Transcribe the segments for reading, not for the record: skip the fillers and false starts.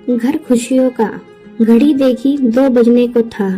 घर खुशियों का। घड़ी देखी 2 बजने को था।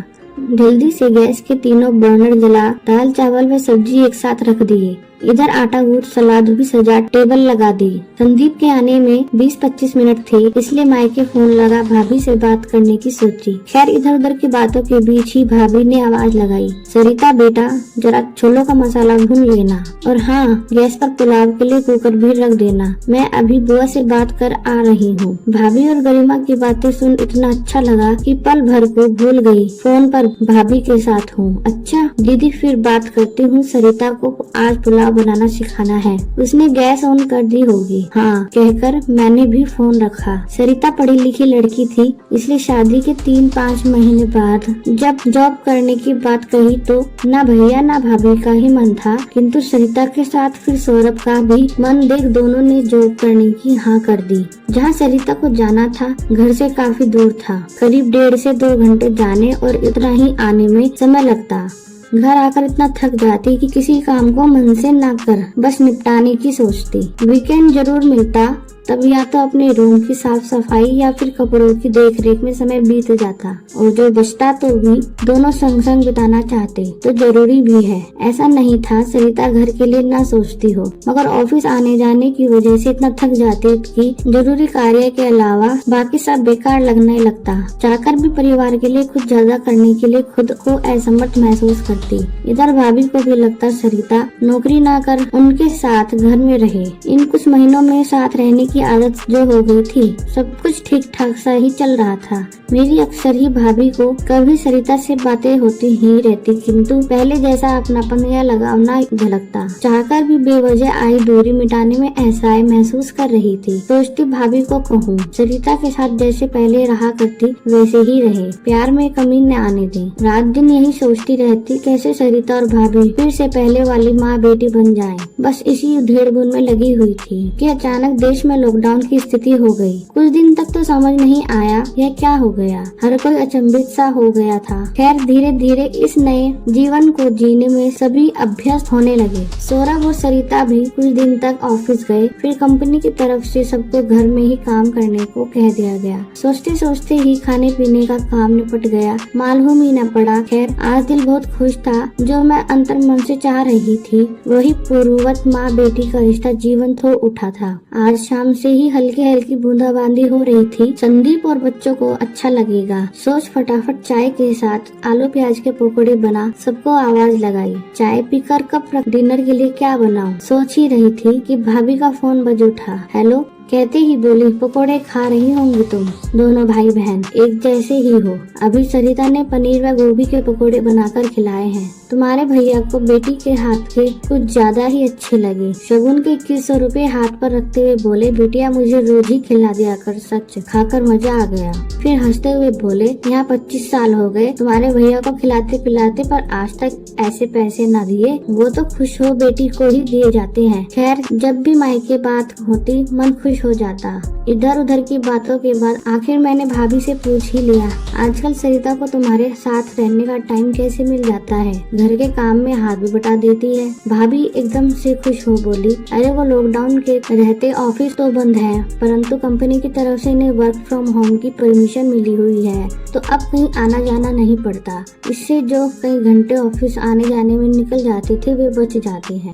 जल्दी से गैस के तीनों बर्नर जला दाल चावल व सब्जी एक साथ रख दिए। इधर आटा गूंथ सलाद भी सजा टेबल लगा दी। संदीप के आने में 20-25 मिनट थे, इसलिए मायके फोन लगा भाभी से बात करने की सोची। खैर इधर उधर की बातों के बीच ही भाभी ने आवाज लगाई, सरिता बेटा जरा छोलों का मसाला भून लेना, और हाँ गैस पर पुलाव के लिए कुकर भी रख देना, मैं अभी बुआ से बात कर आ रही हूँ। भाभी और गरिमा की बातें सुन इतना अच्छा लगा कि पल भर को भूल गई फोन पर भाभी के साथ हूँ। अच्छा दीदी फिर बात करती हूँ, सरिता को आज पुलाव बनाना सिखाना है, उसने गैस ऑन कर दी होगी। हाँ कहकर मैंने भी फोन रखा। सरिता पढ़ी लिखी लड़की थी, इसलिए शादी के 3-5 महीने बाद जब जॉब करने की बात कही तो ना भैया ना भाभी का ही मन था, किंतु सरिता के साथ फिर सौरभ का भी मन देख दोनों ने जॉब करने की हाँ कर दी। जहाँ सरिता को जाना था घर से काफी दूर था, करीब 1.5 से 2 घंटे जाने और इतना ही आने में समय लगता। घर आकर इतना थक जाती कि किसी काम को मन से ना कर बस निपटाने की सोचती। वीकेंड जरूर मिलता तब या तो अपने रूम की साफ सफाई या फिर कपड़ों की देखरेख में समय बीत जाता, और जो बचता तो भी दोनों संग संग बिताना चाहते तो जरूरी भी है। ऐसा नहीं था सरिता घर के लिए ना सोचती हो, मगर ऑफिस आने जाने की वजह से इतना थक जाती कि जरूरी कार्य के अलावा बाकी सब बेकार लगने लगता। चाहकर भी परिवार के लिए कुछ ज्यादा करने के लिए खुद को असमर्थ महसूस करती। इधर भाभी को भी लगता सरिता नौकरी ना कर उनके साथ घर में रहे। इन कुछ महीनों में साथ रहने की आदत जो हो गई थी, सब कुछ ठीक ठाक सा ही चल रहा था। मेरी अक्सर ही भाभी को कभी सरिता से बातें होती ही रहती, किंतु पहले जैसा अपनापन या लगाव ना झलकता। चाहकर भी बेवजह आई दूरी मिटाने में असहाय महसूस कर रही थी। सोचती भाभी को कहूँ सरिता के साथ जैसे पहले रहा करती वैसे ही रहे, प्यार में कमी न आने दे। रात दिन यही सोचती रहती कैसे सरिता और भाभी फिर से पहले वाली माँ बेटी बन जाएं। बस इसी उधेड़-बुन में लगी हुई थी कि अचानक देश में लॉकडाउन की स्थिति हो गई। कुछ दिन तक तो समझ नहीं आया यह क्या हो गया, हर कोई अचंभित सा हो गया था। खैर धीरे धीरे इस नए जीवन को जीने में सभी अभ्यस्त होने लगे। सौरभ और सरिता भी कुछ दिन तक ऑफिस गए, फिर कंपनी की तरफ से सबको घर में ही काम करने को कह दिया गया। सोचते सोचते ही खाने पीने का काम निपट गया, मालूम ही न पड़ा। खैर आज दिल बहुत खुश था, जो मैं अंतर मन से चाह रही थी वही पूर्ववत माँ बेटी का रिश्ता जीवंत हो उठा था। आज शाम से ही हल्की हल्की बूंदाबांदी हो रही थी। संदीप और बच्चों को अच्छा लगेगा, सोच फटाफट चाय के साथ आलू प्याज के पकोड़े बना सबको आवाज लगाई। चाय पीकर कब डिनर के लिए क्या बनाऊं सोच ही रही थी कि भाभी का फोन बज उठा। हेलो कहते ही बोली, पकोड़े खा रही होंगी तुम दोनों भाई बहन, एक जैसे ही हो। अभी सरिता ने पनीर व गोभी के पकोड़े बनाकर खिलाए हैं, तुम्हारे भैया को बेटी के हाथ के कुछ ज्यादा ही अच्छे लगे। शगुन के 2100 रुपए हाथ पर रखते हुए बोले, बेटिया मुझे रोज ही खिला दिया कर, सच खाकर मजा आ गया। फिर हंसते हुए बोले, यहाँ 25 साल हो गए तुम्हारे भैया को खिलाते पिलाते, पर आज तक ऐसे पैसे न दिए। वो तो खुश हो बेटी को ही दिए जाते हैं। खैर जब भी मायके बात होती मन खुश हो जाता। इधर उधर की बातों के बाद आखिर मैंने भाभी से पूछ ही लिया, आजकल सरिता को तुम्हारे साथ रहने का टाइम कैसे मिल जाता है, घर के काम में हाथ भी बटा देती है। भाभी एकदम से खुश हो बोली, अरे वो लॉकडाउन के रहते ऑफिस तो बंद है, परंतु कंपनी की तरफ से इन्हें वर्क फ्रॉम होम की परमिशन मिली हुई है, तो अब कहीं आना जाना नहीं पड़ता। इससे जो कई घंटे ऑफिस आने जाने में निकल जाते थे वे बच जाते हैं।